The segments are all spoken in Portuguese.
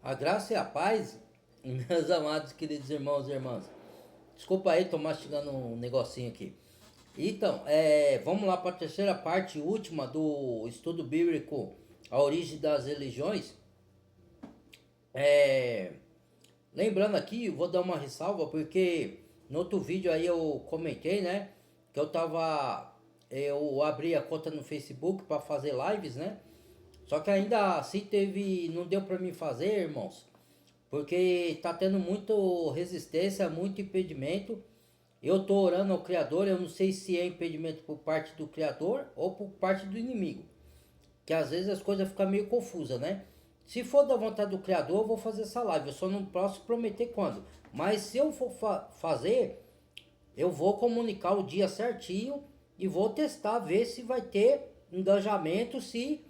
A graça e a paz, meus amados queridos irmãos e irmãs. Desculpa aí, tô mastigando um negocinho aqui. Então, vamos lá para a terceira parte, última do estudo bíblico, a origem das religiões. É, lembrando aqui, eu vou dar uma ressalva, porque no outro vídeo aí eu comentei, né? Que eu abri a conta no Facebook para fazer lives, né? Só que ainda assim não deu para mim fazer, irmãos. Porque tá tendo muito resistência, muito impedimento. Eu tô orando ao Criador, eu não sei se é impedimento por parte do Criador ou por parte do inimigo. Que às vezes as coisas ficam meio confusas, né? Se for da vontade do Criador, eu vou fazer essa live. Eu só não posso prometer quando. Mas se eu for fazer, eu vou comunicar o dia certinho e vou testar, ver se vai ter engajamento, se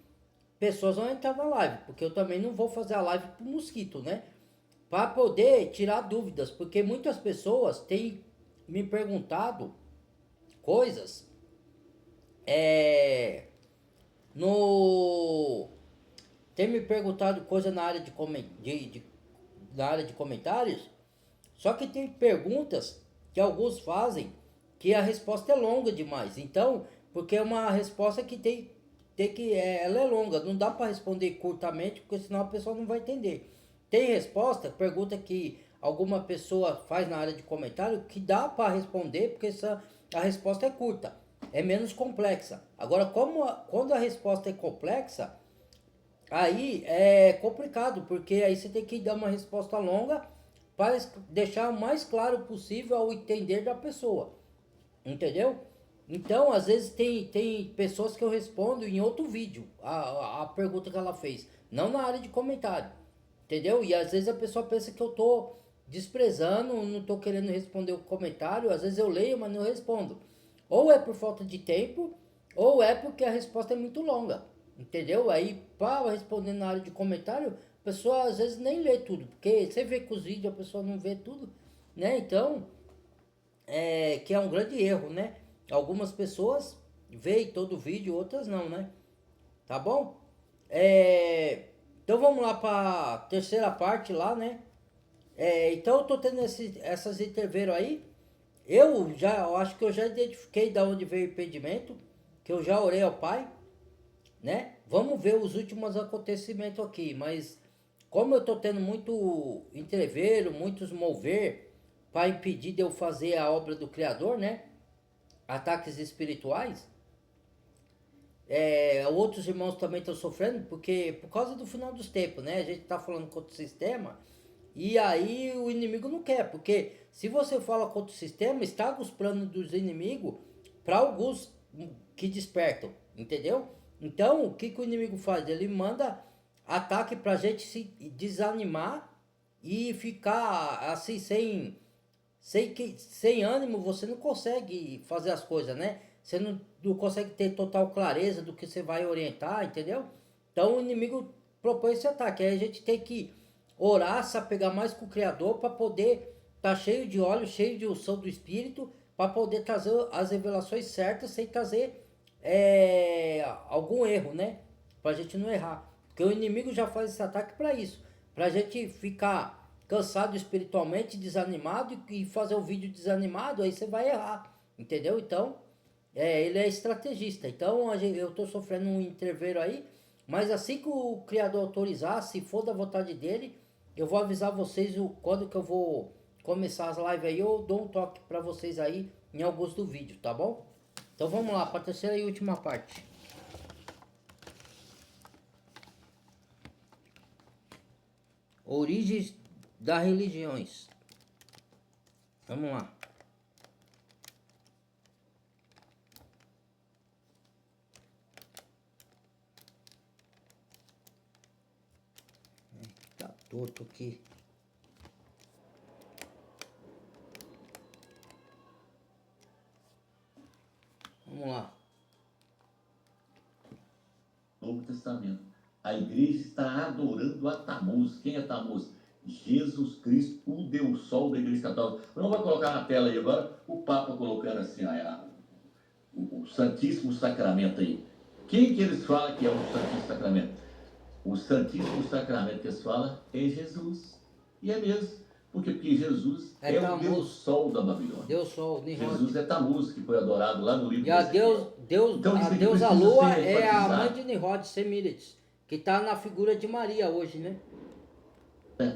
pessoas vão entrar na live. Porque eu também não vou fazer a live pro mosquito, né? Para poder tirar dúvidas, porque muitas pessoas têm me perguntado coisas é, no tem me perguntado coisa na área na área de comentários, só que tem perguntas que alguns fazem que a resposta é longa demais. Então, porque é uma resposta que ela é longa, não dá para responder curtamente, porque senão a pessoa não vai entender. Tem resposta, pergunta que alguma pessoa faz na área de comentário que dá para responder, porque a resposta é curta, é menos complexa. Agora, quando a resposta é complexa, aí é complicado, porque aí você tem que dar uma resposta longa para deixar o mais claro possível ao entender da pessoa. Entendeu? Então, às vezes tem pessoas que eu respondo em outro vídeo a pergunta que ela fez, não na área de comentário. Entendeu? E às vezes a pessoa pensa que eu tô desprezando, não tô querendo responder o comentário, às vezes eu leio, mas não respondo. Ou é por falta de tempo, ou é porque a resposta é muito longa. Entendeu? Aí, para responder na área de comentário, a pessoa às vezes nem lê tudo, porque você vê que os vídeos a pessoa não vê tudo, né? Então, que é um grande erro, né? Algumas pessoas veem todo o vídeo, outras não, né? Tá bom? Então vamos lá para a terceira parte lá, né? Então eu tô tendo essas interveiros aí. Eu acho que eu já identifiquei da onde veio o impedimento, que eu já orei ao Pai, né? Vamos ver os últimos acontecimentos aqui, mas como eu tô tendo muito entreveiro, muitos mover para impedir de eu fazer a obra do Criador, né? Ataques espirituais. Outros irmãos também estão sofrendo, porque por causa do final dos tempos, né? A gente está falando contra o sistema, e aí o inimigo não quer, porque se você fala contra o sistema, estraga os planos dos inimigos para alguns que despertam, entendeu? Então, o que, que o inimigo faz? Ele manda ataque para a gente se desanimar e ficar assim sem ânimo, você não consegue fazer as coisas, né? Você não consegue ter total clareza do que você vai orientar, entendeu? Então o inimigo propõe esse ataque. Aí a gente tem que orar, se apegar mais com o Criador para poder estar cheio de óleo, cheio de unção do Espírito, para poder trazer as revelações certas sem trazer algum erro, né? Para a gente não errar. Porque o inimigo já faz esse ataque para isso, para a gente ficar cansado espiritualmente, desanimado e fazer um vídeo desanimado, aí você vai errar, entendeu? Então, ele é estrategista. Então, eu estou sofrendo um interveiro aí, mas assim que o criador autorizar, se for da vontade dele, eu vou avisar vocês quando que eu vou começar as lives aí, eu dou um toque para vocês aí em alguns do vídeo, tá bom? Então vamos lá para a terceira e última parte. Origens das religiões. Vamos lá. Tá torto aqui. Vamos lá. Novo Testamento. A igreja está adorando a Tammuz. Quem é Tammuz? Jesus Cristo, o Deus Sol da Igreja Católica. Não vai colocar na tela aí agora o Papa colocando assim o Santíssimo Sacramento aí. Quem que eles falam que é o Santíssimo Sacramento? O Santíssimo Sacramento que eles falam é Jesus. E é mesmo. Porque Jesus é o Deus Sol da Babilônia. Deus Sol, Nimrod. Jesus é Tamuz, que foi adorado lá no livro E a de Ezequiel. Então, a deusa Lua é a mãe de Nimrod, Semíramis, que está na figura de Maria hoje, né?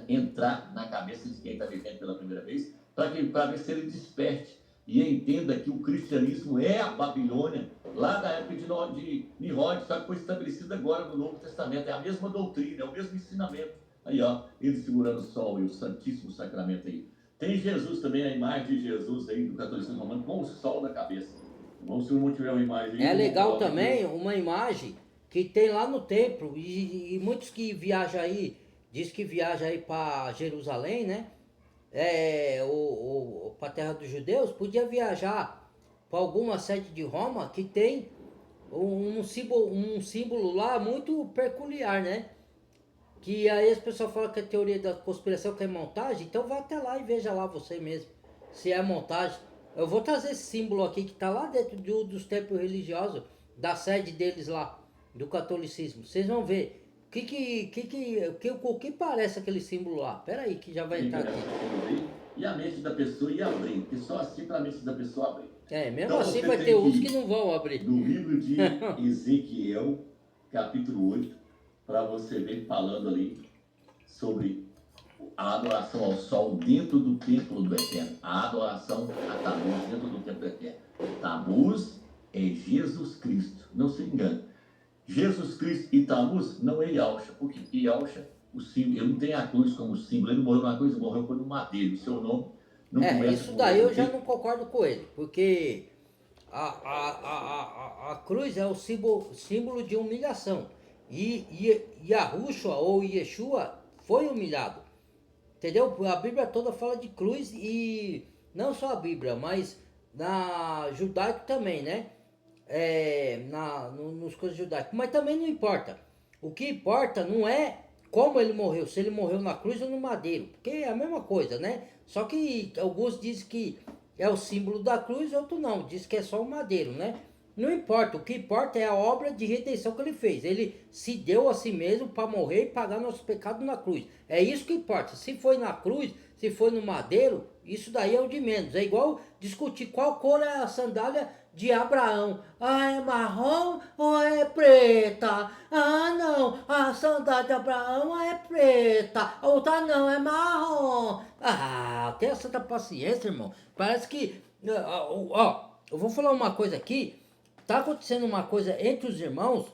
Entrar na cabeça de quem está vivendo pela primeira vez, para ver se ele desperte e entenda que o cristianismo é a Babilônia, lá da época de Nimrod, só que foi estabelecido agora no Novo Testamento. É a mesma doutrina, é o mesmo ensinamento. Aí, ó, ele segurando o sol e o Santíssimo Sacramento aí. Tem Jesus também, a imagem de Jesus aí do catolicismo romano, com o sol na cabeça. Vamos, se não tiver uma imagem aí. É legal também uma imagem que tem lá no templo, e muitos que viajam aí, diz que viaja aí para Jerusalém, né? Para a terra dos judeus, podia viajar para alguma sede de Roma que tem um símbolo lá muito peculiar, né? Que aí as pessoas falam que é teoria da conspiração, que é montagem, então vá até lá e veja lá você mesmo, se é montagem. Eu vou trazer esse símbolo aqui que está lá dentro dos templos religiosos, da sede deles lá, do catolicismo. Vocês vão ver o que parece aquele símbolo lá. Pera aí que já vai entrar aqui. E a mente da pessoa ia abrir, porque só assim para a mente da pessoa abrir. Mesmo então, assim vai ter uns que não vão abrir. No livro de Ezequiel, capítulo 8, para você ver falando ali sobre a adoração ao sol dentro do templo do Eterno. A adoração a Tamuz dentro do templo do Eterno. Tamuz é Jesus Cristo, não se engane. Jesus Cristo e Tamuz não é Yahusha, porque Yahusha, o símbolo, ele não tem a cruz como símbolo, ele morreu numa cruz, morreu por um madeiro, o seu nome não começa. Isso daí eu já não concordo com ele, porque a cruz é o símbolo de humilhação. E Yahushua ou Yeshua foi humilhado. Entendeu? A Bíblia toda fala de cruz, e não só a Bíblia, mas na judaico também, né? Nos coisas judaicas. Mas também não importa. O que importa não é como ele morreu, se ele morreu na cruz ou no madeiro, porque é a mesma coisa, né? Só que alguns dizem que é o símbolo da cruz, outros não, diz que é só o madeiro, né? Não importa, o que importa é a obra de redenção que ele fez. Ele se deu a si mesmo para morrer e pagar nosso pecado na cruz. É isso que importa. Se foi na cruz, se foi no madeiro, isso daí é o de menos. É igual discutir qual cor é a sandália de Abraão. Ah, é marrom ou é preta? Ah, não, a sandália de Abraão é preta. A outra não, é marrom. Ah, tenha santa paciência, irmão. Parece que... eu vou falar uma coisa aqui. Tá acontecendo uma coisa entre os irmãos,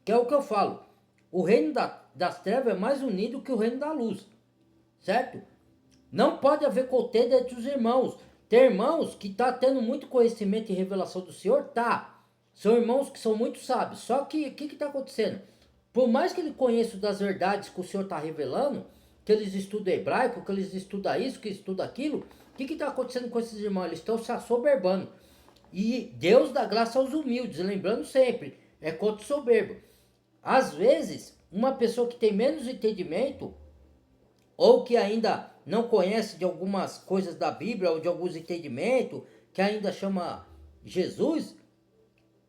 que é o que eu falo. O reino das trevas é mais unido que o reino da luz. Certo? Não pode haver contenda entre os irmãos. Tem irmãos que tá tendo muito conhecimento e revelação do Senhor? Tá. São irmãos que são muito sábios. Só que o que tá acontecendo? Por mais que ele conheça das verdades que o Senhor tá revelando, que eles estudam hebraico, que eles estudam isso, que estudam aquilo, o que tá acontecendo com esses irmãos? Eles estão se assoberbando. E Deus dá graça aos humildes, lembrando sempre, é contra o soberbo. Às vezes, uma pessoa que tem menos entendimento, ou que ainda não conhece de algumas coisas da Bíblia, ou de alguns entendimentos, que ainda chama Jesus,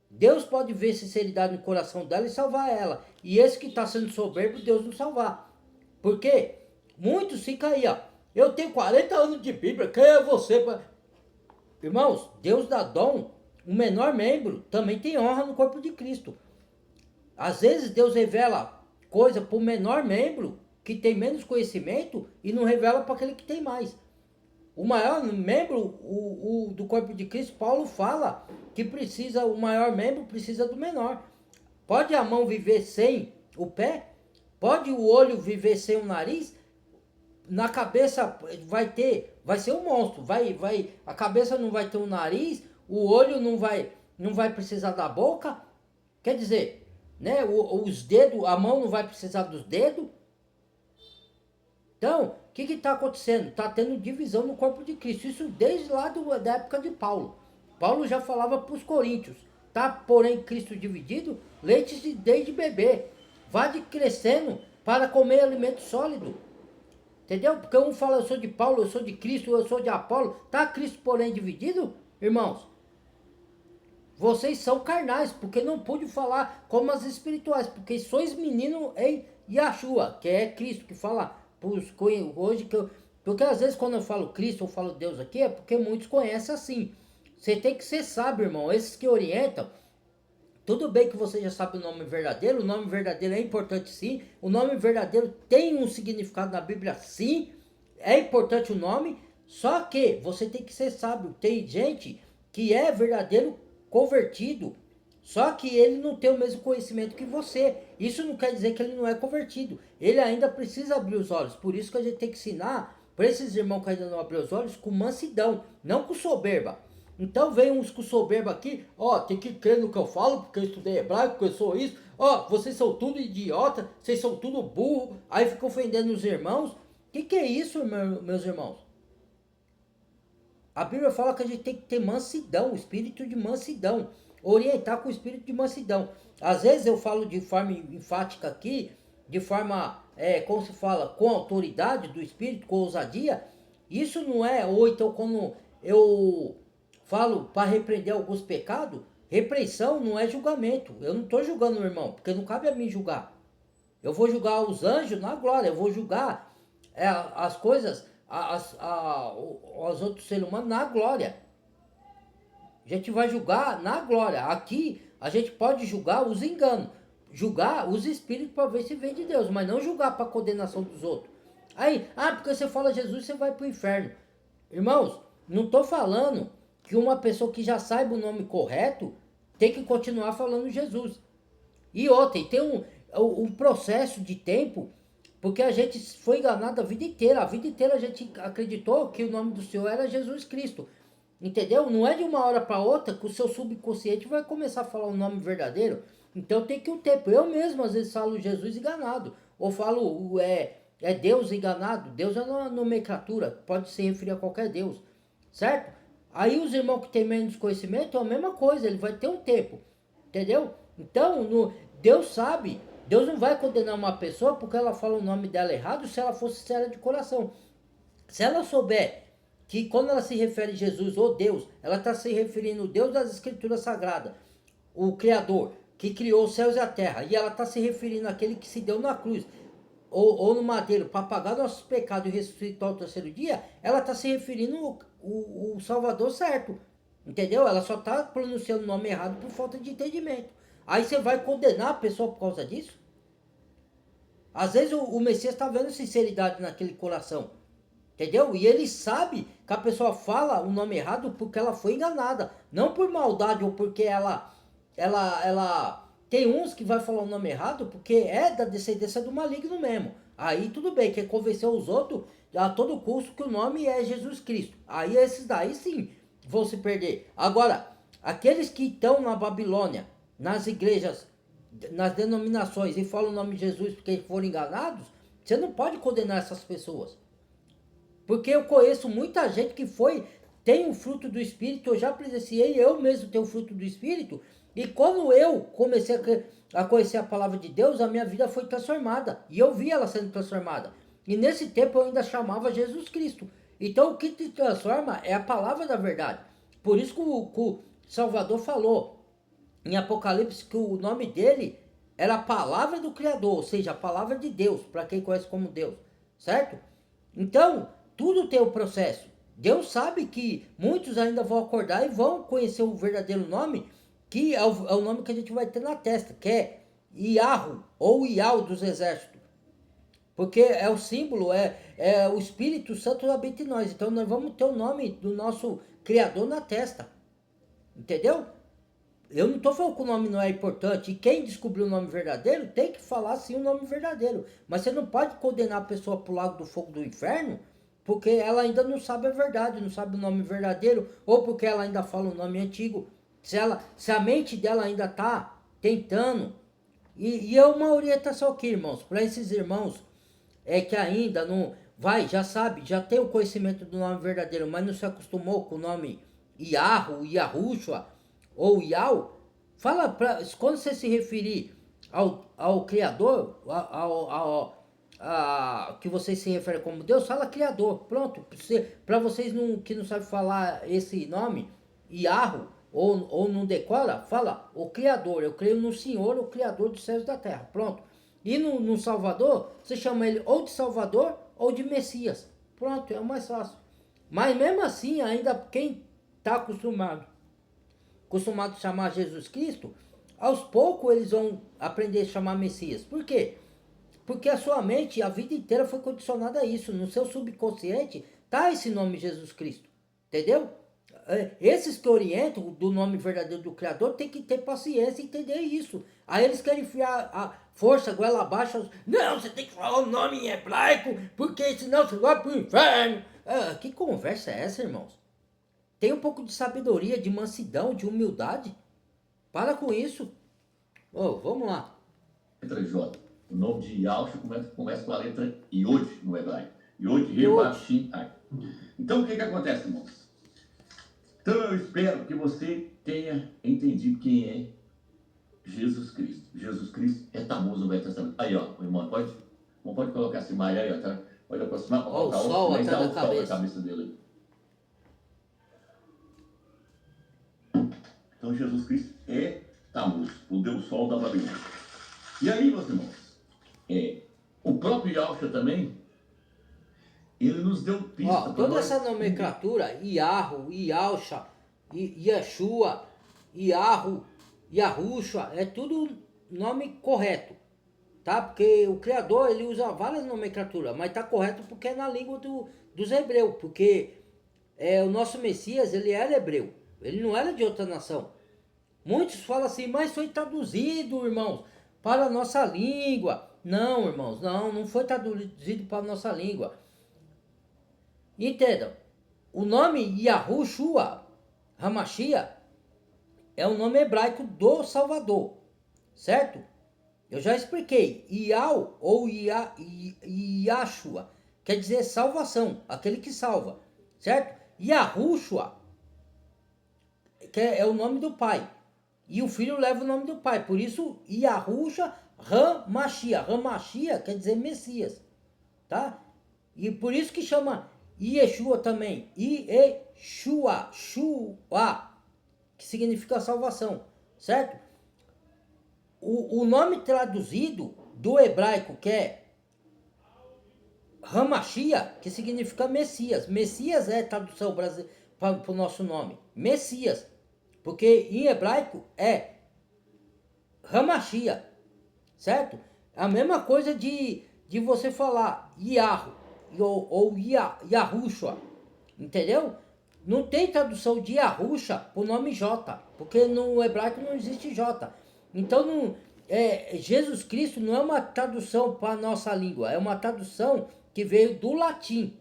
Deus pode ver sinceridade no coração dela e salvar ela. E esse que está sendo soberbo, Deus não salvar. Por quê? Muitos ficam aí, ó. Eu tenho 40 anos de Bíblia, quem é você para... Irmãos, Deus dá dom, o menor membro também tem honra no corpo de Cristo. Às vezes Deus revela coisa para o menor membro, que tem menos conhecimento, e não revela para aquele que tem mais. O maior membro do corpo de Cristo, Paulo fala que o maior membro precisa do menor. Pode a mão viver sem o pé? Pode o olho viver sem o nariz? Na cabeça vai ser um monstro, a cabeça não vai ter um nariz, o olho não vai precisar da boca, quer dizer, né, os dedos, a mão não vai precisar dos dedos. Então, o que está acontecendo? Está tendo divisão no corpo de Cristo, isso desde lá da época de Paulo. Paulo já falava para os coríntios, tá, porém Cristo dividido, leite desde bebê, vá crescendo para comer alimento sólido. Entendeu? Porque um fala, eu sou de Paulo, eu sou de Cristo, eu sou de Apolo. Tá Cristo, porém, dividido? Irmãos, vocês são carnais, porque não pude falar como as espirituais, porque sois menino em Yahshua, que é Cristo, que fala hoje que eu, porque às vezes quando eu falo Cristo, eu falo Deus aqui, é porque muitos conhecem assim. Você tem que ser sábio, irmão. Esses que orientam, tudo bem que você já sabe o nome verdadeiro é importante sim, o nome verdadeiro tem um significado na Bíblia sim, é importante o nome, só que você tem que ser sábio. Tem gente que é verdadeiro convertido, só que ele não tem o mesmo conhecimento que você. Isso não quer dizer que ele não é convertido. Ele ainda precisa abrir os olhos. Por isso que a gente tem que ensinar para esses irmãos que ainda não abriram os olhos com mansidão, não com soberba. Então vem uns com soberba aqui, ó, tem que crer no que eu falo, porque eu estudei hebraico, porque eu sou isso. Ó, vocês são tudo idiota, vocês são tudo burro. Aí fica ofendendo os irmãos. Que é isso, meus irmãos? A Bíblia fala que a gente tem que ter mansidão, o espírito de mansidão. Orientar com o espírito de mansidão. Às vezes eu falo de forma enfática aqui, de forma, como se fala, com autoridade do espírito, com ousadia. Isso não é, ou então quando eu falo para repreender alguns pecados, repreensão não é julgamento. Eu não estou julgando o irmão, porque não cabe a mim julgar. Eu vou julgar os anjos na glória, eu vou julgar as coisas, os outros seres humanos na glória. A gente vai julgar na glória. Aqui a gente pode julgar os enganos, julgar os espíritos para ver se vem de Deus, mas não julgar para condenação dos outros. Aí, porque você fala Jesus, você vai para o inferno. Irmãos, não estou falando que uma pessoa que já saiba o nome correto tem que continuar falando Jesus. E outra, tem um processo de tempo, porque a gente foi enganado a vida inteira. A vida inteira a gente acreditou que o nome do Senhor era Jesus Cristo. Entendeu? Não é de uma hora para outra que o seu subconsciente vai começar a falar o nome verdadeiro. Então tem que o tempo. Eu mesmo às vezes falo Jesus enganado. Ou falo Deus enganado. Deus é uma nomenclatura. Pode se referir a qualquer Deus. Certo? Aí os irmãos que têm menos conhecimento é a mesma coisa. Ele vai ter um tempo. Entendeu? Então Deus sabe. Deus não vai condenar uma pessoa porque ela fala o nome dela errado se ela for sincera de coração. Se ela souber que quando ela se refere a Jesus ou Deus, ela está se referindo ao Deus das Escrituras Sagradas, o Criador, que criou os céus e a terra, e ela está se referindo àquele que se deu na cruz, ou no madeiro, para pagar nossos pecados e ressuscitar ao terceiro dia, ela está se referindo o Salvador certo, entendeu? Ela só está pronunciando o nome errado por falta de entendimento. Aí você vai condenar a pessoa por causa disso? Às vezes o Messias está vendo sinceridade naquele coração. Entendeu? E ele sabe que a pessoa fala o nome errado porque ela foi enganada. Não por maldade ou porque ela tem uns que vai falar o nome errado porque é da descendência do maligno mesmo. Aí tudo bem, quer convencer os outros a todo custo que o nome é Jesus Cristo. Aí esses daí sim vão se perder. Agora, aqueles que estão na Babilônia, nas igrejas, nas denominações e falam o nome de Jesus porque foram enganados, você não pode condenar essas pessoas. Porque eu conheço muita gente que tem o fruto do Espírito, eu já presenciei, eu mesmo tenho o fruto do Espírito, e quando eu comecei a conhecer a palavra de Deus, a minha vida foi transformada, e eu vi ela sendo transformada. E nesse tempo eu ainda chamava Jesus Cristo. Então o que te transforma é a palavra da verdade. Por isso que o Salvador falou em Apocalipse que o nome dele era a palavra do Criador, ou seja, a palavra de Deus, para quem conhece como Deus, certo? Então, tudo tem o processo. Deus sabe que muitos ainda vão acordar e vão conhecer o verdadeiro nome, que é o nome que a gente vai ter na testa, que é Iahu, ou Iau dos exércitos. Porque é o símbolo, é o Espírito Santo habita em nós. Então nós vamos ter o nome do nosso Criador na testa. Entendeu? Eu não estou falando que o nome não é importante. E quem descobriu o nome verdadeiro tem que falar sim o nome verdadeiro. Mas você não pode condenar a pessoa para o lago do fogo do inferno porque ela ainda não sabe a verdade, não sabe o nome verdadeiro, ou porque ela ainda fala o nome antigo. Se a mente dela ainda está tentando. E é uma orientação aqui, irmãos, para esses irmãos que ainda não já sabe, já tem o conhecimento do nome verdadeiro, mas não se acostumou com o nome Iahu, Yahushua ou Iau. Quando você se referir ao Criador, que vocês se referem como Deus, fala Criador, pronto. Para vocês que não sabem falar esse nome, Iahu, ou não decora, fala o Criador. Eu creio no Senhor, o Criador dos céus e da terra, pronto. E no Salvador, você chama ele ou de Salvador ou de Messias. Pronto, é o mais fácil. Mas mesmo assim, ainda quem está acostumado a chamar Jesus Cristo, aos poucos eles vão aprender a chamar Messias. Por quê? Porque a sua mente, a vida inteira foi condicionada a isso. No seu subconsciente tá esse nome Jesus Cristo. Entendeu? Esses que orientam do nome verdadeiro do Criador tem que ter paciência e entender isso. Aí eles querem enfiar a força, goela abaixo. Não, você tem que falar o nome em hebraico, porque senão você vai pro inferno. Que conversa é essa, irmãos? Tem um pouco de sabedoria, de mansidão, de humildade. Para com isso. Vamos lá. Letra J. O nome de Yahshua começa com a letra Yod no hebraico. Yod, He, Yod. Vav, Shin, Ai. Então, o que acontece, irmãos? Então, eu espero que você tenha entendido quem é Jesus Cristo. Jesus Cristo é Tammuz no Velho Testamento. Aí, ó, o irmão, pode colocar essa imagem aí, ó, tá? Pode aproximar. Ó, o sol atrás da cabeça. Da cabeça dele. Então, Jesus Cristo é Tammuz, o Deus Sol da Babilônia. E aí, meus irmãos, o próprio Yahshua também, ele nos deu pista. Toda essa nomenclatura, Yahu, Yahshua, Yeshua, Yahu, Yahushua, é tudo nome correto, tá? Porque o Criador, ele usa várias nomenclaturas, mas tá correto porque é na língua dos hebreus, porque o nosso Messias, ele era hebreu, ele não era de outra nação. Muitos falam assim, mas foi traduzido, irmãos, para a nossa língua. Não, irmãos, não foi traduzido para a nossa língua. Entendam, o nome Yahushua Hamashia é o nome hebraico do Salvador, certo? Eu já expliquei, Yahw ou Yahshua quer dizer salvação, aquele que salva, certo? Yahushua que é o nome do pai, e o filho leva o nome do pai, por isso Yahushua Hamashia, Hamashia quer dizer Messias, tá? E por isso que chama Yeshua também, Yeshua, Shua, que significa salvação, certo? O nome traduzido do hebraico que é Hamashia, que significa Messias. Messias é a tradução brasileira para o nosso nome, Messias, porque em hebraico é Hamashia, certo? A mesma coisa de você falar Yahu ou Yahushua, entendeu? Não tem tradução de Yahushua para o nome J, porque no hebraico não existe J. Então, Jesus Cristo não é uma tradução para a nossa língua, é uma tradução que veio do latim,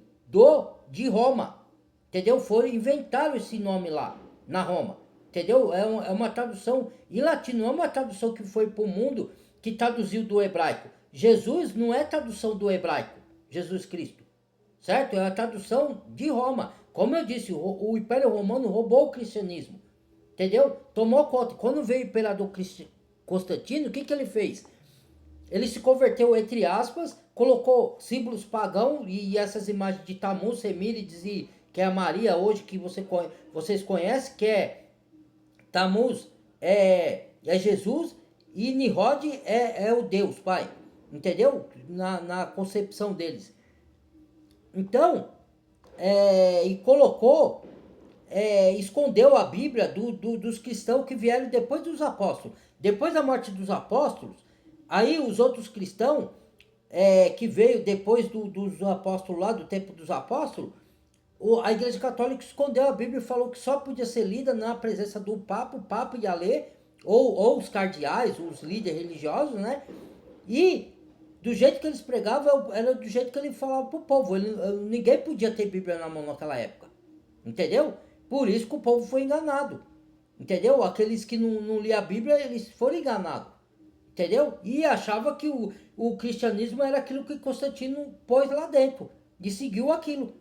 de Roma, entendeu? Inventaram esse nome lá, na Roma, entendeu? É uma tradução em latim, não é uma tradução que foi para o mundo, que traduziu do hebraico. Jesus não é tradução do hebraico, Jesus Cristo, certo? É a tradução de Roma. Como eu disse, o Império Romano roubou o cristianismo, entendeu? Tomou conta. Quando veio o imperador Constantino, o que ele fez? Ele se converteu, entre aspas, colocou símbolos pagãos e essas imagens de Tammuz, Semírides e que é a Maria hoje que vocês conhecem, que é Tammuz é Jesus e Nimrod é o Deus Pai, entendeu? Na concepção deles. Então, e colocou, escondeu a Bíblia dos cristãos que vieram depois dos apóstolos. Depois da morte dos apóstolos, aí os outros cristãos, que veio depois dos apóstolos lá, do tempo dos apóstolos, a Igreja Católica escondeu a Bíblia e falou que só podia ser lida na presença do Papa, o Papa ia ler, ou os cardeais, os líderes religiosos, né? E do jeito que eles pregavam, era do jeito que ele falava pro povo. Ninguém podia ter Bíblia na mão naquela época, entendeu? Por isso que o povo foi enganado, entendeu? Aqueles que não liam a Bíblia, eles foram enganados, entendeu? E achava que o cristianismo era aquilo que Constantino pôs lá dentro, e seguiu aquilo.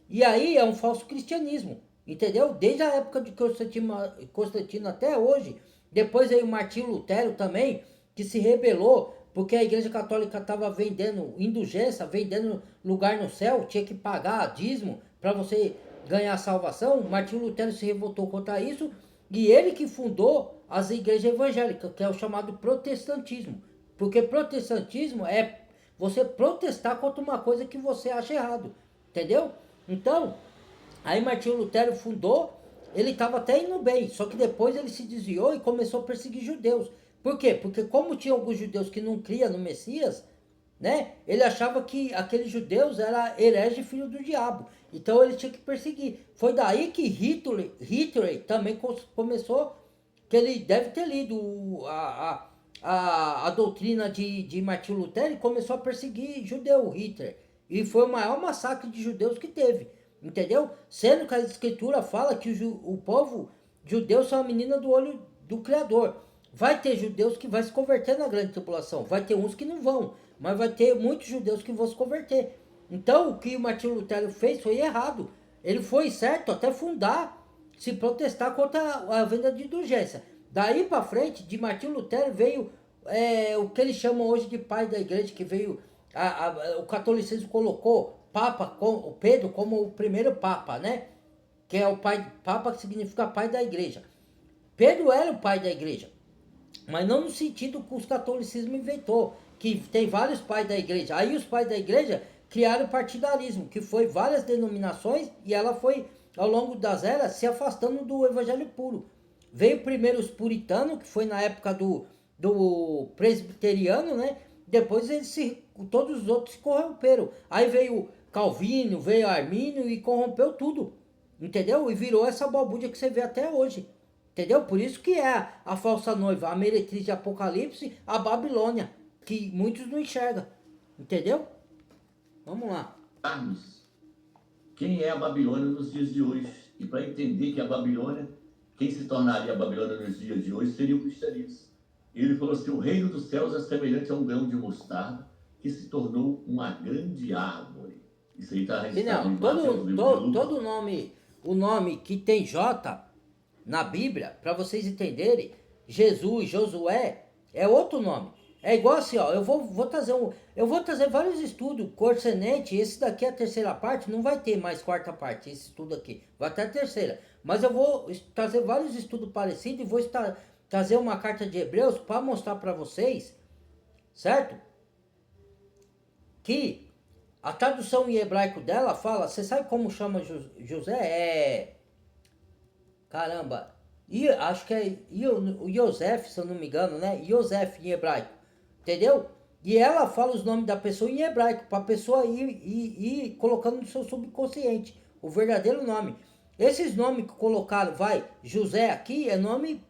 E aí é um falso cristianismo, entendeu? Desde a época de Constantino até hoje. Depois aí o Martinho Lutero também, que se rebelou, porque a Igreja Católica estava vendendo indulgência, vendendo lugar no céu, tinha que pagar dízimo para você ganhar salvação. Martinho Lutero se revoltou contra isso, e ele que fundou as igrejas evangélicas, que é o chamado protestantismo, Porque protestantismo é você protestar contra uma coisa que você acha errado. Entendeu? Então, aí Martinho Lutero fundou, ele estava até indo bem, só que depois ele se desviou e começou a perseguir judeus. Por quê? Porque como tinha alguns judeus que não criam no Messias, né? Ele achava que aqueles judeus eram herege filho do diabo. Então ele tinha que perseguir. Foi daí que Hitler também começou, que ele deve ter lido a doutrina de Martinho Lutero e começou a perseguir judeu, Hitler. E foi o maior massacre de judeus que teve. Entendeu? Sendo que a escritura fala que o povo judeu são a menina do olho do Criador. Vai ter judeus que vai se converter na grande tribulação. Vai ter uns que não vão. Mas vai ter muitos judeus que vão se converter. Então o que o Martinho Lutero fez foi errado. Ele foi certo até fundar, se protestar contra a venda de indulgência. Daí para frente, de Martinho Lutero veio o que eles chamam hoje de pai da igreja, que veio, o catolicismo colocou Papa, o Pedro como o primeiro Papa, né? Que é o pai, Papa que significa pai da igreja. Pedro era o pai da igreja, mas não no sentido que o catolicismo inventou, que tem vários pais da igreja. Aí os pais da igreja criaram o partidarismo, que foi várias denominações, e ela foi, ao longo das eras, se afastando do evangelho puro. Veio primeiro os puritanos, que foi na época do presbiteriano, né? Depois todos os outros se corromperam. Aí veio Calvino, veio Armínio e corrompeu tudo. Entendeu? E virou essa balbúrdia que você vê até hoje. Entendeu? Por isso que é a falsa noiva, a meretriz de Apocalipse, a Babilônia, que muitos não enxergam. Entendeu? Vamos lá. Carlos, quem é a Babilônia nos dias de hoje? E para entender que a Babilônia, quem se tornaria a Babilônia nos dias de hoje seria o cristianismo. Ele falou assim: o reino dos céus é semelhante a um grão de mostarda que se tornou uma grande árvore. Isso aí está registrado em Mateus, todo nome, o nome que tem J na Bíblia, para vocês entenderem, Jesus, Josué, é outro nome. É igual assim, ó, eu vou trazer vários estudos, Corsenete, esse daqui é a terceira parte, não vai ter mais quarta parte, esse estudo aqui, vai até a terceira. Mas eu vou trazer vários estudos parecidos e vou trazer uma carta de Hebreus para mostrar para vocês, certo? Que a tradução em hebraico dela fala, você sabe como chama José? Caramba, acho que é Yosef, se eu não me engano, né? Yosef em hebraico, entendeu? E ela fala os nomes da pessoa em hebraico, para a pessoa ir colocando no seu subconsciente o verdadeiro nome. Esses nomes que colocaram, José aqui, é nome,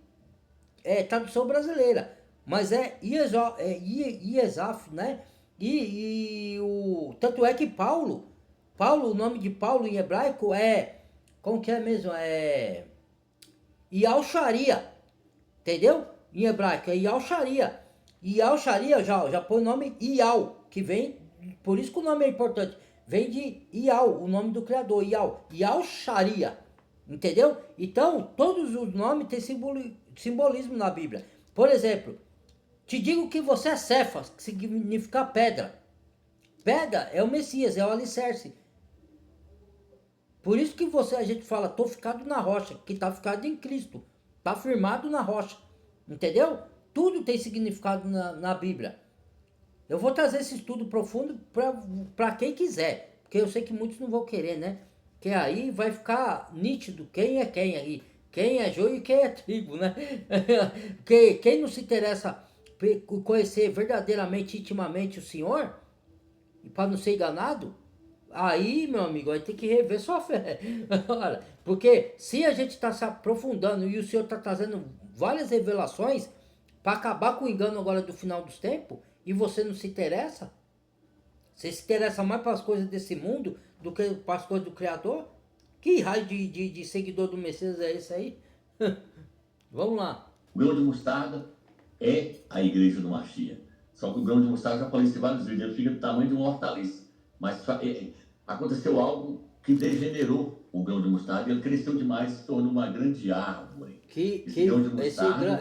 tradução brasileira, mas é Iesaf, né? Tanto é que Paulo, o nome de Paulo em hebraico como que é mesmo? Yal-Sharia, entendeu? Em hebraico é Yal-Sharia. Yal-Sharia já põe o nome Ial, que vem, por isso que o nome é importante, vem de Ial, o nome do criador, Yal-Sharia, entendeu? Então, todos os nomes têm simbolismo na Bíblia. Por exemplo, te digo que você é Cefas, que significa pedra. Pedra é o Messias, é o alicerce. Por isso que a gente fala, tô ficado na rocha, que tá ficado em Cristo, tá firmado na rocha, entendeu? Tudo tem significado na Bíblia. Eu vou trazer esse estudo profundo para quem quiser, porque eu sei que muitos não vão querer, né? Que aí vai ficar nítido quem é quem aí, quem é joio e quem é trigo, né? Quem não se interessa por conhecer verdadeiramente, intimamente o Senhor, e para não ser enganado, aí, meu amigo, vai ter que rever sua fé. Porque se a gente está se aprofundando e o Senhor está trazendo várias revelações para acabar com o engano agora do final dos tempos, e você não se interessa, você se interessa mais para as coisas desse mundo do que para as coisas do Criador? Que raio de seguidor do Messias é esse aí? Vamos lá. O grão de mostarda é a igreja do Mashiach. Só que o grão de mostarda, já falei isso em vários vídeos, ele fica do tamanho de uma hortaliça. Mas aconteceu algo que degenerou o grão de mostarda, ele cresceu demais, se tornou uma grande árvore. Esse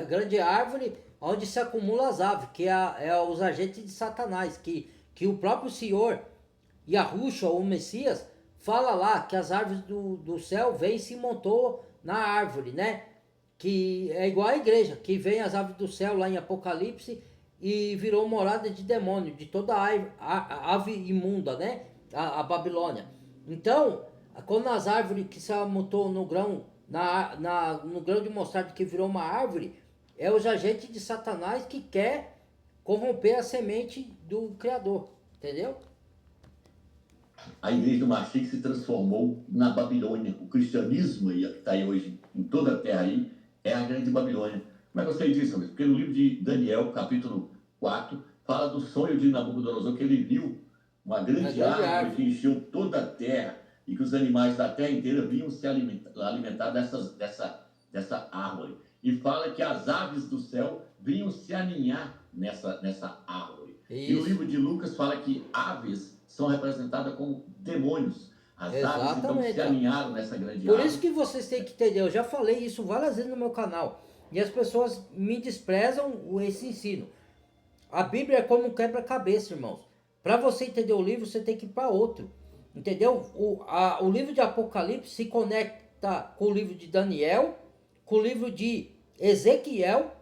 grande árvore onde se acumulam as aves, que é os agentes de Satanás, que o próprio Senhor, Yahushua, ou Messias, fala lá que as árvores do céu vêm e se montou na árvore, né? Que é igual à igreja, que vem as aves do céu lá em Apocalipse e virou morada de demônio, de toda ave imunda, né? A Babilônia. Então, quando as árvores que se amontou no grão, no grão de mostarda que virou uma árvore, é os agentes de Satanás que quer corromper a semente do Criador, entendeu? A igreja do Mashiach se transformou na Babilônia. O cristianismo aí, que está aí hoje em toda a terra aí, é a grande Babilônia. Como é que eu sei disso, amigo? Porque no livro de Daniel, capítulo 4, fala do sonho de Nabucodonosor, que ele viu uma grande árvore que encheu toda a terra e que os animais da terra inteira vinham se alimentar dessa árvore. E fala que as aves do céu vinham se aninhar nessa árvore. Isso. E o livro de Lucas fala que aves são representadas como demônios. As aves então se alinharam nessa grande árvore. Por isso que vocês têm que entender, eu já falei isso várias vezes no meu canal, e as pessoas me desprezam esse ensino. A Bíblia é como um quebra-cabeça, irmãos. Para você entender o livro, você tem que ir para outro. Entendeu? O livro de Apocalipse se conecta com o livro de Daniel, com o livro de Ezequiel,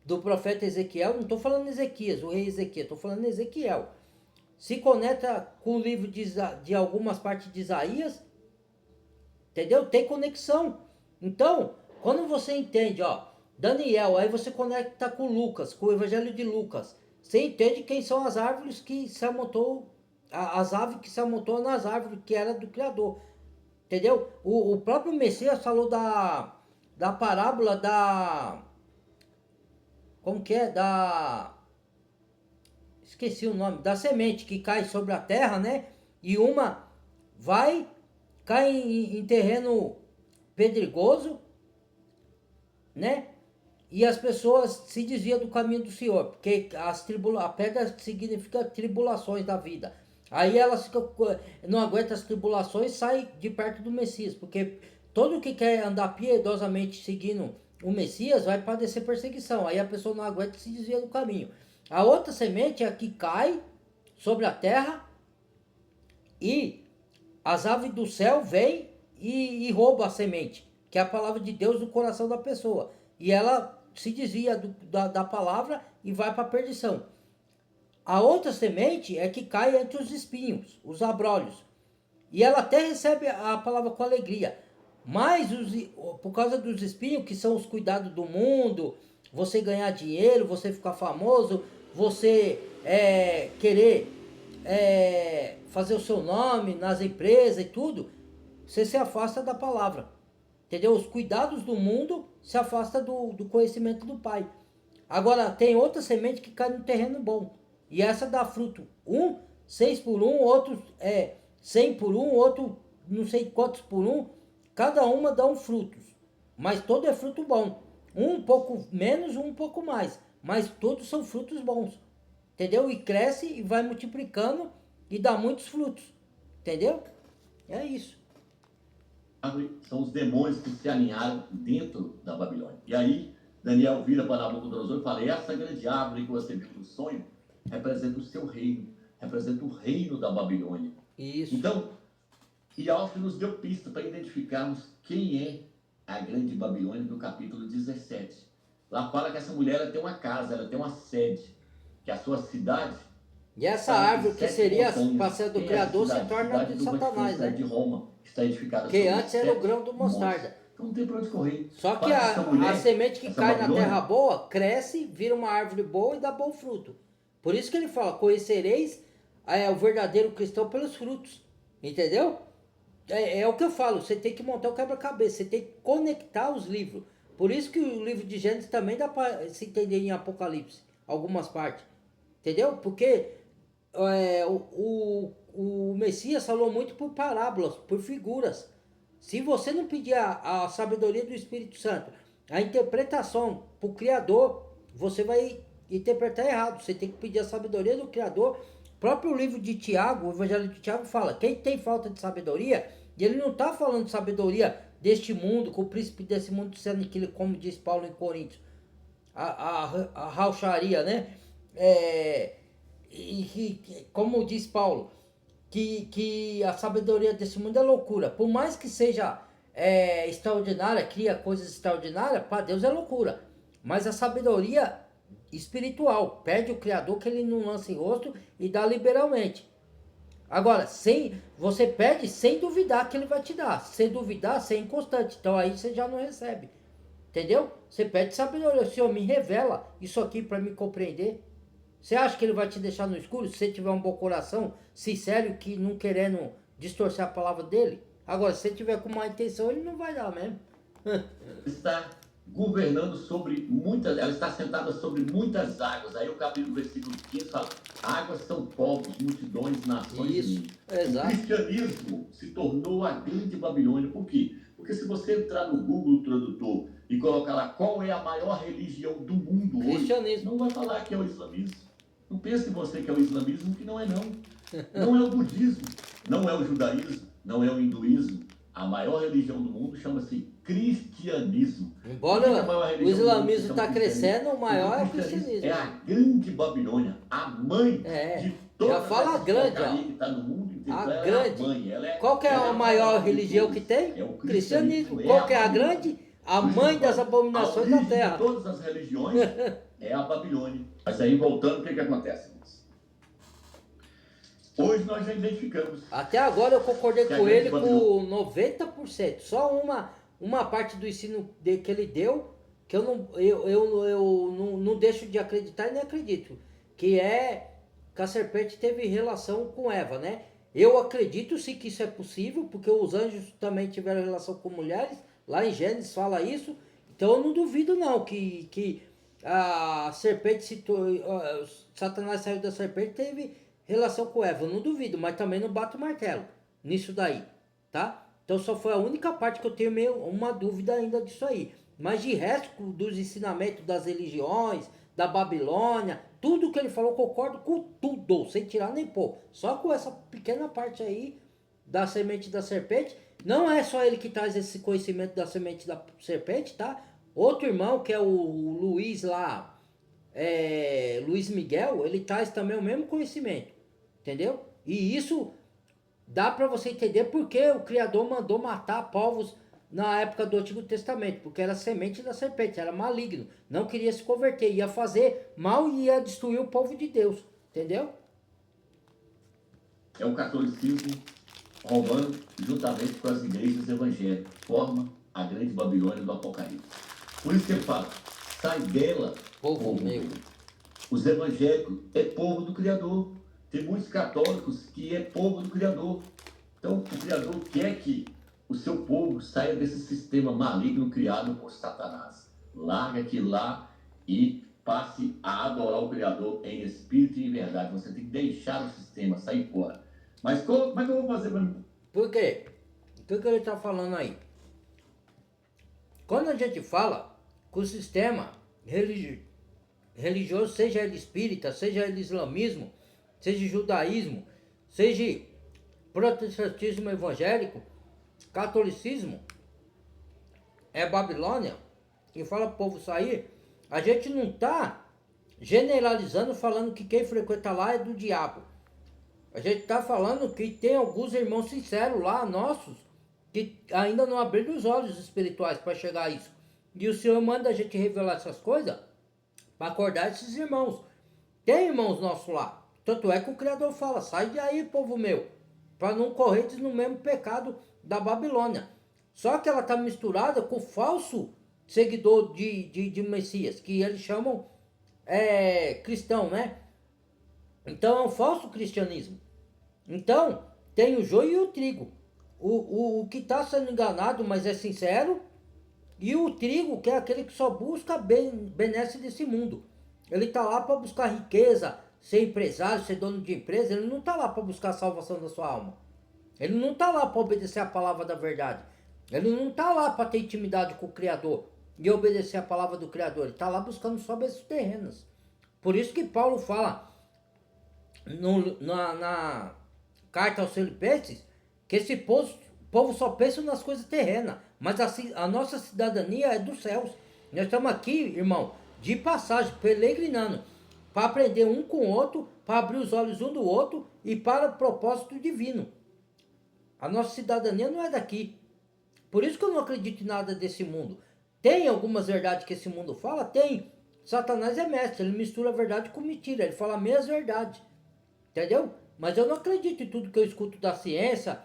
do profeta Ezequiel. Não estou falando Ezequias, o rei Ezequias, estou falando Ezequiel. Se conecta com o livro de algumas partes de Isaías. Entendeu? Tem conexão. Então, quando você entende, ó, Daniel, aí você conecta com Lucas, com o Evangelho de Lucas. Você entende quem são as árvores que se amontou, as aves que se amontou nas árvores que era do Criador. Entendeu? O próprio Messias falou da parábola da... Como que é? Esqueci o nome. Da semente que cai sobre a terra, né? E uma cai em terreno pedregoso, né? E as pessoas se desviam do caminho do Senhor, porque a pedra significa tribulações da vida. Aí elas não aguentam as tribulações e saem de perto do Messias, porque todo que quer andar piedosamente seguindo o Messias vai padecer perseguição. Aí a pessoa não aguenta e se desvia do caminho. A outra semente é a que cai sobre a terra e as aves do céu vêm e roubam a semente, que é a palavra de Deus do coração da pessoa. E ela se desvia da palavra e vai para a perdição. A outra semente é que cai entre os espinhos, os abrolhos. E ela até recebe a palavra com alegria. Mas por causa dos espinhos, que são os cuidados do mundo, você ganhar dinheiro, você ficar famoso, você querer fazer o seu nome nas empresas e tudo, você se afasta da palavra. Entendeu? Os cuidados do mundo se afasta do conhecimento do Pai. Agora, tem outra semente que cai no terreno bom. E essa dá fruto. 6 por 1, outro 100 por 1, outro não sei quantos por 1. Cada uma dá um fruto. Mas todo é fruto bom. Um pouco menos, um pouco mais. Mas todos são frutos bons. Entendeu? E cresce e vai multiplicando e dá muitos frutos. Entendeu? É isso. São os demônios que se alinharam dentro da Babilônia. E aí, Daniel vira para Nabucodonosor e fala: essa grande árvore que você viu no sonho representa o seu reino, representa o reino da Babilônia. Isso. Então, Alf nos deu pista para identificarmos quem é a grande Babilônia no capítulo 17. Lá fala que essa mulher ela tem uma casa, ela tem uma sede, que a sua cidade... E essa árvore que seria para ser do Criador se torna de Satanás, né? De Roma, está edificada que antes era o grão do mostarda. Então não tem para onde correr. Só que a semente que cai na terra boa, cresce, vira uma árvore boa e dá bom fruto. Por isso que ele fala, conhecereis o verdadeiro cristão pelos frutos. Entendeu? É o que eu falo, você tem que montar o quebra-cabeça, você tem que conectar os livros. Por isso que o livro de Gênesis também dá para se entender em Apocalipse, algumas partes. Entendeu? Porque o Messias falou muito por parábolas, por figuras. Se você não pedir a sabedoria do Espírito Santo, a interpretação para o Criador, você vai interpretar errado. Você tem que pedir a sabedoria do Criador. O próprio livro de Tiago, o Evangelho de Tiago fala, quem tem falta de sabedoria, e ele não está falando de sabedoria deste mundo, com o príncipe desse mundo se aniquila, como diz Paulo em Coríntios. A raucharia, né? Como diz Paulo, que a sabedoria desse mundo é loucura. Por mais que seja extraordinária, cria coisas extraordinárias, para Deus é loucura. Mas a sabedoria espiritual. Pede o Criador que ele não lance rosto e dá liberalmente. Agora, você pede sem duvidar que ele vai te dar. Sem duvidar, você é inconstante. Então aí você já não recebe. Entendeu? Você pede sabedoria. O Senhor me revela isso aqui para me compreender. Você acha que ele vai te deixar no escuro se você tiver um bom coração, sincero, que não querendo distorcer a palavra dele? Agora, se você tiver com má intenção, ele não vai dar mesmo. Está governando sobre muitas, ela está sentada sobre muitas águas. Aí o capítulo versículo 15 fala: águas são povos, multidões, nações. Isso, exato. O cristianismo se tornou a grande Babilônia. Por quê? Porque se você entrar no Google Tradutor e colocar lá qual é a maior religião do mundo hoje, não vai falar que é o islamismo. Não pense você que é o islamismo, que não é não. Não é o budismo, não é o judaísmo, não é o hinduísmo. A maior religião do mundo chama-se cristianismo. Embora o islamismo está crescendo, o maior é o cristianismo. É a grande Babilônia, a mãe de todas já fala as grande, que está no mundo inteiro. A ela grande. É a mãe. Qual que é a maior religião que tem? É o cristianismo. Qual que é a grande? A mãe das abominações da terra. De todas as religiões é a Babilônia. Mas aí, voltando, o que acontece, irmãos? Hoje nós já identificamos. Até agora eu concordei com ele com 90%. Só uma parte do ensino que ele deu, que eu não deixo de acreditar e nem acredito. Que é que a serpente teve relação com Eva, né? Eu acredito sim que isso é possível, porque os anjos também tiveram relação com mulheres. Lá em Gênesis fala isso. Então eu não duvido não que a serpente, Satanás saiu da serpente, teve relação com Eva. Eu não duvido, mas também não bato o martelo nisso daí, tá? Então só foi a única parte que eu tenho meio uma dúvida ainda disso aí. Mas de resto, dos ensinamentos das religiões, da Babilônia, tudo que ele falou, concordo com tudo, sem tirar nem pôr. Só com essa pequena parte aí da semente da serpente. Não é só ele que traz esse conhecimento da semente da serpente, tá? Outro irmão, que é o Luiz lá, Luiz Miguel, ele traz também o mesmo conhecimento, entendeu? E isso dá para você entender porque o Criador mandou matar povos na época do Antigo Testamento, porque era semente da serpente, era maligno, não queria se converter, ia fazer mal e ia destruir o povo de Deus, entendeu? É o catolicismo romano, juntamente com as igrejas evangélicas, forma a grande Babilônia do Apocalipse. Por isso que ele fala: sai dela, povo meu. Os evangélicos é povo do Criador. Tem muitos católicos que é povo do Criador. Então, o Criador quer que o seu povo saia desse sistema maligno criado por Satanás. Larga aquilo lá e passe a adorar o Criador em espírito e em verdade. Você tem que deixar o sistema, sair fora. Mas como é que eu vou fazer para... Por quê? O que ele está falando aí? Quando a gente fala que o sistema religioso, seja ele espírita, seja ele islamismo, seja judaísmo, seja protestantismo evangélico, catolicismo, é Babilônia, e fala para o povo sair, a gente não está generalizando falando que quem frequenta lá é do diabo. A gente está falando que tem alguns irmãos sinceros lá, nossos, que ainda não abriram os olhos espirituais para chegar a isso. E o Senhor manda a gente revelar essas coisas para acordar esses irmãos. Tem irmãos nossos lá. Tanto é que o Criador fala: sai daí, povo meu, para não correres no mesmo pecado da Babilônia. Só que ela está misturada com o falso seguidor de Messias, que eles chamam cristão, né? Então é um falso cristianismo. Então tem o joio e o trigo. O que está sendo enganado, mas é sincero, e o trigo, que é aquele que só busca benesse desse mundo. Ele está lá para buscar riqueza, ser empresário, ser dono de empresa. Ele não está lá para buscar a salvação da sua alma. Ele não está lá para obedecer a palavra da verdade. Ele não está lá para ter intimidade com o Criador e obedecer a palavra do Criador. Ele está lá buscando só bênçãos terrenas. Por isso que Paulo fala na carta aos Filipenses que esse povo só pensa nas coisas terrenas, mas a nossa cidadania é dos céus. Nós estamos aqui, irmão, de passagem, peregrinando, para aprender um com o outro, para abrir os olhos um do outro e para o propósito divino. A nossa cidadania não é daqui. Por isso que eu não acredito em nada desse mundo. Tem algumas verdades que esse mundo fala? Tem. Satanás é mestre, ele mistura a verdade com mentira, ele fala meias verdades, entendeu? Mas eu não acredito em tudo que eu escuto da ciência,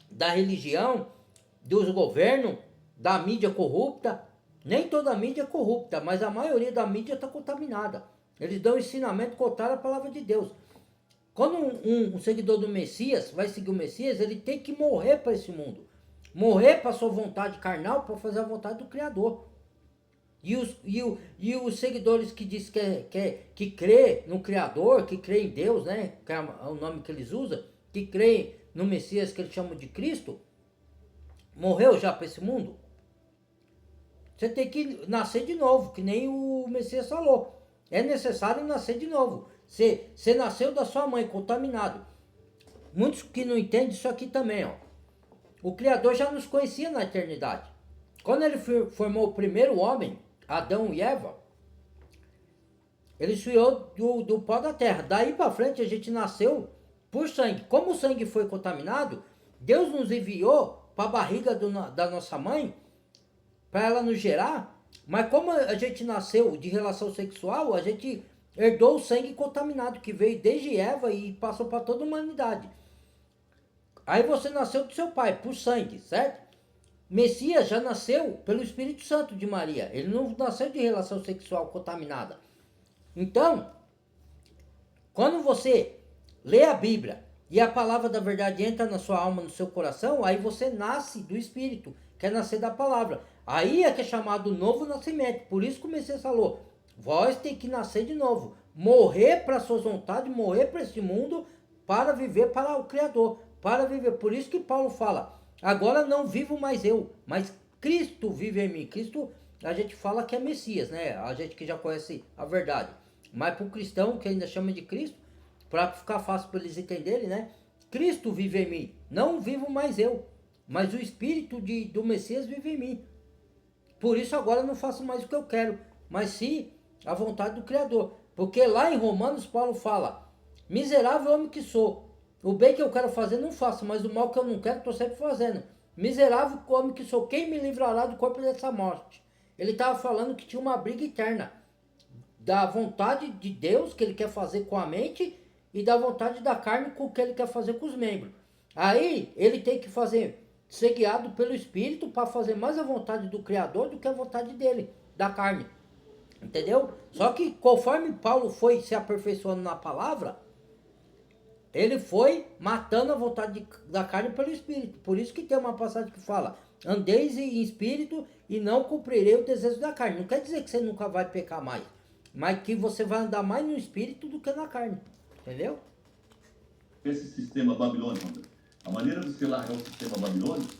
da religião, dos governos, da mídia corrupta. Nem toda a mídia é corrupta, mas a maioria da mídia está contaminada. Eles dão ensinamento contrário à palavra de Deus. Quando um seguidor do Messias vai seguir o Messias, ele tem que morrer para esse mundo. Morrer para a sua vontade carnal, para fazer a vontade do Criador. E os seguidores que diz que crê no Criador, que crê em Deus, né? Que é o nome que eles usam, que crê no Messias que eles chamam de Cristo, morreu já para esse mundo. Você tem que nascer de novo, que nem o Messias falou. É necessário nascer de novo. Você nasceu da sua mãe contaminado. Muitos que não entendem isso aqui também, ó. O Criador já nos conhecia na eternidade. Quando ele formou o primeiro homem, Adão e Eva, ele criou do pó da terra. Daí para frente a gente nasceu por sangue. Como o sangue foi contaminado, Deus nos enviou para a barriga da nossa mãe, para ela nos gerar. Mas como a gente nasceu de relação sexual, a gente herdou o sangue contaminado que veio desde Eva e passou para toda a humanidade. Aí você nasceu do seu pai, por sangue, certo? Messias já nasceu pelo Espírito Santo de Maria. Ele não nasceu de relação sexual contaminada. Então, quando você lê a Bíblia e a palavra da verdade entra na sua alma, no seu coração, aí você nasce do Espírito, quer nascer da palavra. Aí é que é chamado novo nascimento. Por isso que o Messias falou, vós tem que nascer de novo. Morrer para suas vontades, morrer para este mundo, para viver para o Criador. Para viver. Por isso que Paulo fala, agora não vivo mais eu, mas Cristo vive em mim. Cristo, a gente fala que é Messias, né? A gente que já conhece a verdade. Mas para o cristão, que ainda chama de Cristo, para ficar fácil para eles entenderem, né? Cristo vive em mim. Não vivo mais eu, mas o Espírito do Messias vive em mim. Por isso agora eu não faço mais o que eu quero, mas sim a vontade do Criador. Porque lá em Romanos, Paulo fala, miserável homem que sou, o bem que eu quero fazer não faço, mas o mal que eu não quero estou sempre fazendo. Miserável homem que sou, quem me livrará do corpo dessa morte? Ele estava falando que tinha uma briga eterna da vontade de Deus, que ele quer fazer com a mente, e da vontade da carne, com o que ele quer fazer com os membros. Aí ele tem que ser guiado pelo Espírito para fazer mais a vontade do Criador do que a vontade dele, da carne. Entendeu? Só que conforme Paulo foi se aperfeiçoando na palavra, ele foi matando a vontade da carne pelo Espírito. Por isso que tem uma passagem que fala, andeis em Espírito e não cumprirei o desejo da carne. Não quer dizer que você nunca vai pecar mais, mas que você vai andar mais no Espírito do que na carne. Entendeu? Esse sistema babilônico, a maneira de se largar o sistema babilônico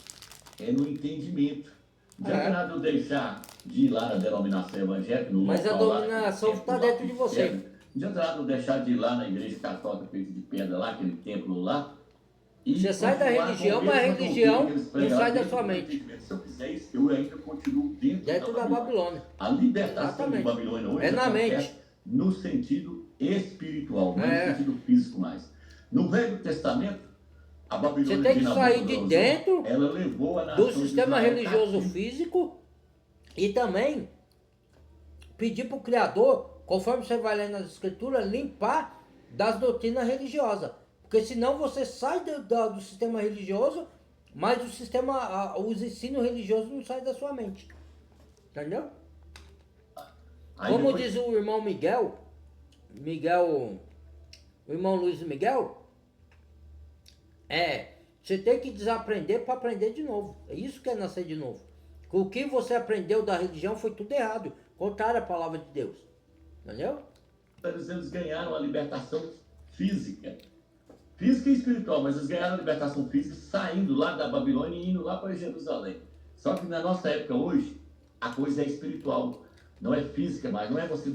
é no entendimento. Não adianta nada eu deixar de ir lá na denominação evangélica, no mas a dominação está dentro de você. Não adianta nada eu deixar de ir lá na igreja católica feita de pedra lá, aquele templo lá. Você sai da religião, mas a religião não sai da sua mente. Se eu fizer isso, eu ainda continuo dentro da Babilônia. A libertação de Babilônia hoje é na mente, no sentido espiritual, não no sentido físico mais. No Velho Testamento, a Babilônia, você tem que sair de dentro ela levou a nação do sistema religioso físico e também pedir para o Criador, conforme você vai ler nas Escrituras, limpar das doutrinas religiosas. Porque senão você sai do sistema religioso, mas os ensinos religiosos não saem da sua mente. Entendeu? Como diz o irmão Miguel, o irmão Luiz Miguel, você tem que desaprender para aprender de novo. É isso que é nascer de novo. O que você aprendeu da religião foi tudo errado, contrário à palavra de Deus. Entendeu? Eles ganharam a libertação física e espiritual, mas eles ganharam a libertação física saindo lá da Babilônia e indo lá para Jerusalém. Só que na nossa época hoje, a coisa é espiritual, não é física mais, não é você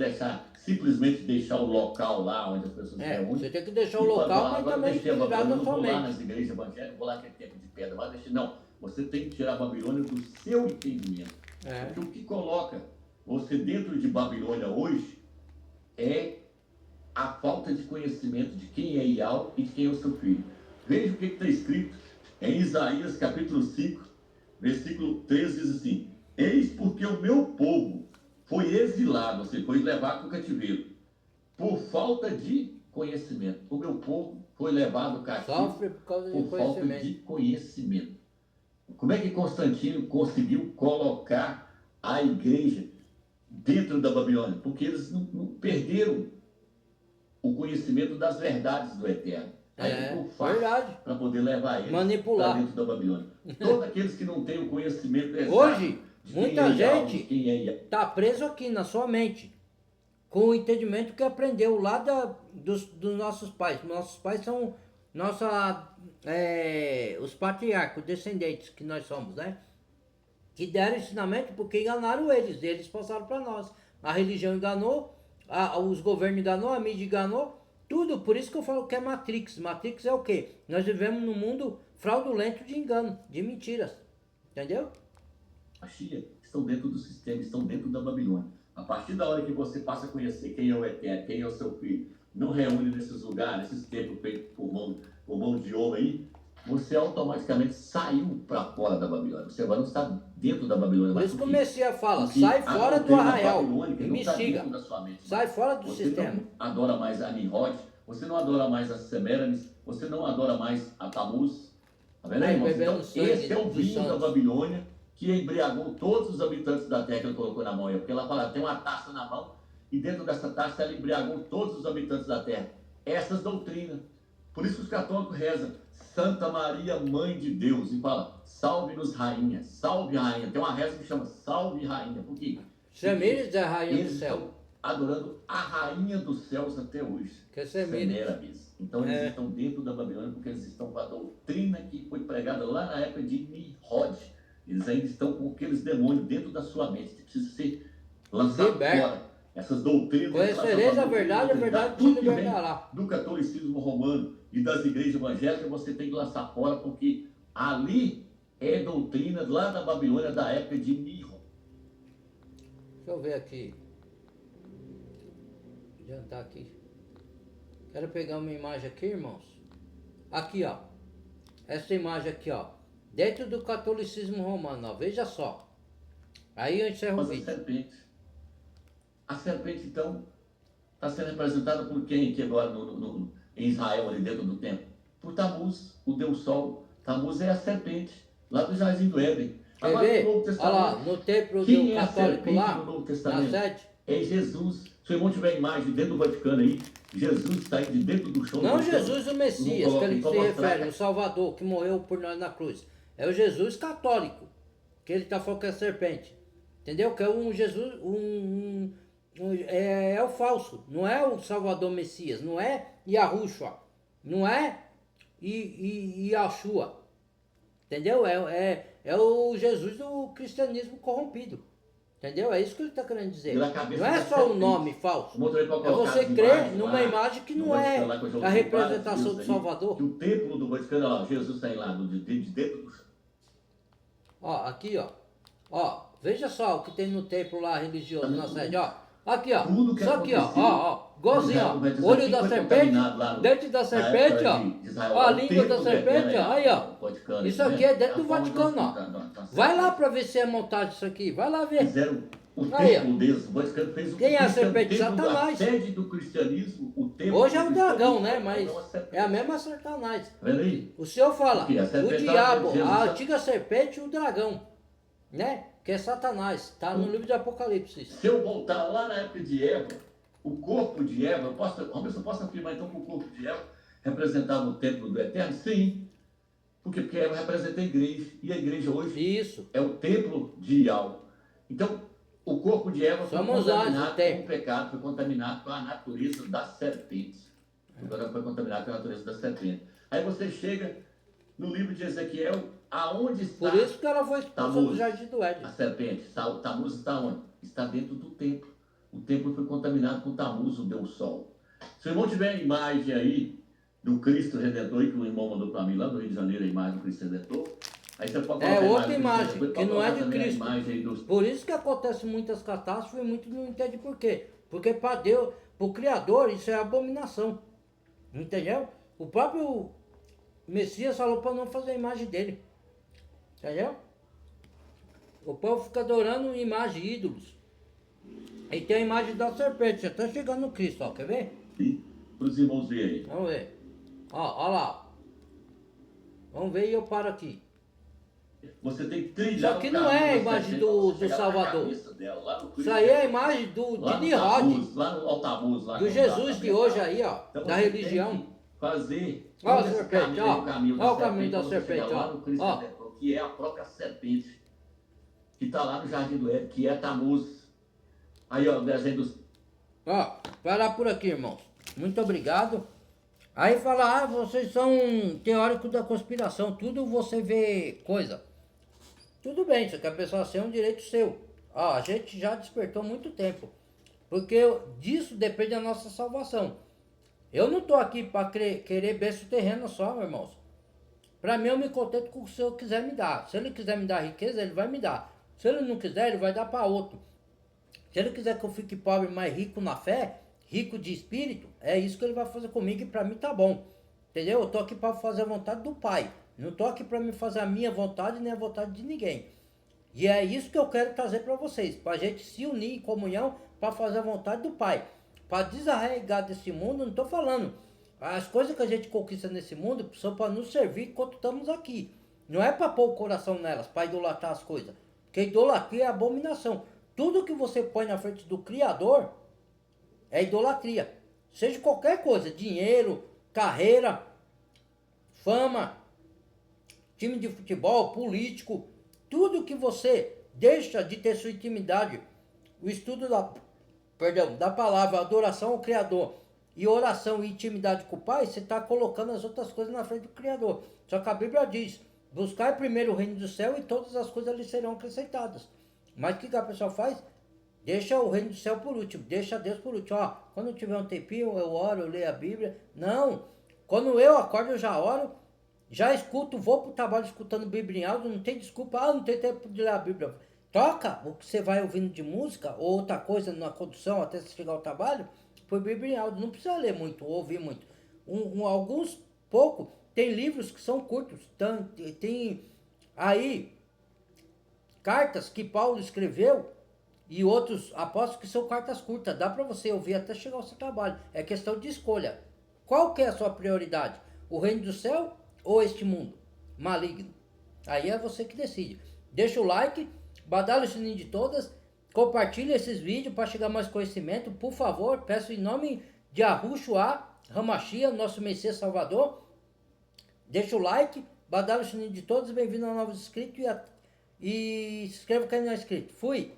simplesmente deixar o local lá onde as pessoas querem. Você tem que deixar o local, mas também cuidar da sua mente. Vou lá nas igrejas evangélicas, vou lá aquele tempo de pedra, mas não, você tem que tirar a Babilônia do seu entendimento. Porque o que coloca você dentro de Babilônia hoje é a falta de conhecimento de quem é Ial e de quem é o seu filho. Veja o que está escrito em Isaías capítulo 5, versículo 13, diz assim, eis porque o meu povo foi exilado, ou seja, foi levado para o cativeiro, por falta de conhecimento. O meu povo foi levado cativo Sofre por causa de por falta conhecimento. de conhecimento. Como é que Constantino conseguiu colocar a igreja dentro da Babilônia? Porque eles não perderam o conhecimento das verdades do Eterno. Aí ficou fácil para poder levar eles para dentro da Babilônia. Todos aqueles que não têm o conhecimento exato hoje, de muita gente quem é está preso aqui na sua mente, com o entendimento que aprendeu lá dos nossos pais. Nossos pais são os patriarcas, descendentes que nós somos, né? Que deram ensinamento porque enganaram eles passaram para nós. A religião enganou, os governos enganou, a mídia enganou, tudo. Por isso que eu falo que é Matrix. Matrix é o quê? Nós vivemos num mundo fraudulento de engano, de mentiras. Entendeu? A Shia estão dentro do sistema, estão dentro da Babilônia. A partir da hora que você passa a conhecer quem é o Eterno, quem é o seu filho, não reúne nesses lugares, nesses templos feitos por mão de homem aí, você automaticamente saiu para fora da Babilônia. Você agora não está dentro da Babilônia. Por isso que o Messias fala, sai fora do arraial e me siga. Sai fora do sistema. Você não adora mais a Nimrod, você não adora mais a Semiramis, você não adora mais a Tamuz. Tá vendo aí, irmãos? Então, esse é o vinho da Babilônia que embriagou todos os habitantes da terra que ele colocou na mão. Porque ela fala, tem uma taça na mão, e dentro dessa taça ela embriagou todos os habitantes da terra. Essas doutrinas. Por isso que os católicos rezam, Santa Maria, Mãe de Deus, e fala, salve-nos, rainha, salve, rainha. Tem uma reza que chama Salve, rainha. Por quê? Semíramis é a rainha do céu. Estão adorando a rainha dos céus até hoje. Que é Semíramis. Então eles estão dentro da Babilônia porque eles estão com a doutrina que foi pregada lá na época de Nimrod. Eles ainda estão com aqueles demônios dentro da sua mente. Que precisa ser lançado fora. Essas doutrinas. Conhecereis a verdade te libertará. Do catolicismo romano e das igrejas evangélicas, você tem que lançar fora, porque ali é doutrina lá da Babilônia da época de Nimrod. Deixa eu ver aqui. Adiantar aqui. Quero pegar uma imagem aqui, irmãos. Aqui, ó. Essa imagem aqui, ó. Dentro do catolicismo romano, ó. Veja só. Aí eu encerro o vídeo. A serpente, então, está sendo representada por quem aqui agora em Israel, ali dentro do templo? Por Tamuz, o Deus Sol. Tamuz é a serpente, lá do Jardim do Éden. Quer ver? Olha lá, no templo do católico lá, na sede. É Jesus. Se o irmão tiver a imagem dentro do Vaticano aí, Jesus está aí de dentro do chão. Não Jesus o Messias, que ele se refere, o Salvador, que morreu por nós na cruz. É o Jesus católico, que ele está falando que é serpente. Entendeu? Que é um Jesus, é o falso, não é o Salvador Messias, não é Yahushua, não é Yahshua, entendeu? É o Jesus do cristianismo corrompido, entendeu? É isso que ele está querendo dizer. Não é só um nome falso, é você crer numa imagem que não é a representação do Salvador. Que o templo do Vaticano, ó, Jesus está lá, de dentro do chão. Ó, aqui, ó, veja só o que tem no templo lá religioso, na sede, ó. Aqui, ó. Só aqui, ó. Igualzinho, ó. Olho da serpente, dente da serpente, ó. Ó, a língua da serpente, ó. Aí, ó. Isso aqui é dentro do Vaticano, ó. Vai lá pra ver se é montagem isso aqui. Vai lá ver. Aí, ó. Quem é a serpente? Satanás. A sede do cristianismo, o templo. Hoje é o dragão, né? Mas é a mesma Satanás. O Senhor fala, o diabo, a antiga serpente e o dragão, né? Que é Satanás, está no livro de Apocalipse. Se eu voltar lá na época de Eva, o corpo de Eva, eu posso afirmar então que o corpo de Eva representava o templo do Eterno? Sim. Porque Eva representa a igreja, e a igreja hoje é o templo de Yahweh. Então, o corpo de Eva foi contaminado com o pecado, foi contaminado com a natureza da serpente. Agora foi contaminado com a natureza da serpente. Aí você chega no livro de Ezequiel, aonde está? Por isso que ela foi expulsa do Jardim do Éden. A serpente, Tamuz está onde? Está dentro do templo. O templo foi contaminado com Tamuz, o Deus Sol. Se o irmão tiver a imagem aí do Cristo Redentor, que o irmão mandou para mim lá do Rio de Janeiro, a imagem do Cristo Redentor, aí você pode colocar outra imagem, que não é de Cristo. Por isso que acontece muitas catástrofes e muitos não entendem por quê. Porque para Deus, para o Criador, isso é abominação. Entendeu? O próprio Messias falou para não fazer a imagem dele. Entendeu? O povo fica adorando imagem, ídolos. E tem a imagem da serpente, você tá chegando no Cristo, ó, quer ver? Para os irmãos verem aí. Vamos ver. Ó lá. Vamos ver e eu paro aqui. Você tem que trilhar. Só que não é a imagem do Salvador. Isso aí é a imagem de Nimrod. Lá no Altamuz, lá. Do Jesus de hoje aí, ó. Então, da religião. Fazer. Ó a serpente, ó. Ó o caminho da quando serpente, chegar lá ó. no Cristo Ó. Redentor, que é a própria serpente. Que está lá no Jardim do Éden, que é Tamuz. Aí, ó, o desenho dos. Ó, parar por aqui, irmãos. Muito obrigado. Aí fala, ah, vocês são teóricos da conspiração, tudo você vê coisa. Tudo bem, se a pessoa ser um direito seu. Ó, a gente já despertou muito tempo. Porque disso depende da nossa salvação. Eu não tô aqui para querer berço terreno só, meus irmãos. Para mim eu me contento com o que o Senhor quiser me dar. Se Ele quiser me dar riqueza, Ele vai me dar. Se Ele não quiser, Ele vai dar para outro. Se Ele quiser que eu fique pobre, mas rico na fé, rico de espírito, é isso que Ele vai fazer comigo e para mim tá bom. Entendeu? Eu tô aqui para fazer a vontade do Pai. Não tô aqui para me fazer a minha vontade nem a vontade de ninguém. E é isso que eu quero trazer para vocês, para a gente se unir em comunhão para fazer a vontade do Pai. Para desarraigar desse mundo, não estou falando. As coisas que a gente conquista nesse mundo são para nos servir enquanto estamos aqui. Não é para pôr o coração nelas, para idolatrar as coisas. Porque idolatria é abominação. Tudo que você põe na frente do Criador é idolatria. Seja qualquer coisa, dinheiro, carreira, fama, time de futebol, político, tudo que você deixa de ter sua intimidade, o estudo da palavra, adoração ao Criador, e oração e intimidade com o Pai, você está colocando as outras coisas na frente do Criador. Só que a Bíblia diz, buscar primeiro o reino do céu e todas as coisas lhe serão acrescentadas. Mas o que a pessoa faz? Deixa o reino do céu por último, deixa Deus por último. Ó, quando eu tiver um tempinho, eu oro, eu leio a Bíblia. Não, quando eu acordo, eu já oro, já escuto, vou pro trabalho escutando Bíblia em áudio, não tem desculpa, não tem tempo de ler a Bíblia. Toca o que você vai ouvindo de música ou outra coisa na condução até você chegar ao trabalho, por Bíblia em áudio. Não precisa ler muito, ouvir muito. Alguns, pouco, tem livros que são curtos. Tem aí cartas que Paulo escreveu e outros apóstolos que são cartas curtas. Dá para você ouvir até chegar ao seu trabalho. É questão de escolha. Qual que é a sua prioridade? O reino do céu ou este mundo maligno? Aí é você que decide. Deixa o like, badala o sininho de todas, compartilha esses vídeos para chegar mais conhecimento, por favor. Peço em nome de Yahushua HaMashiach, nosso Messias Salvador. Deixa o like, badala o sininho de todos, bem-vindo a novos inscritos e se inscreva quem não é inscrito. Fui!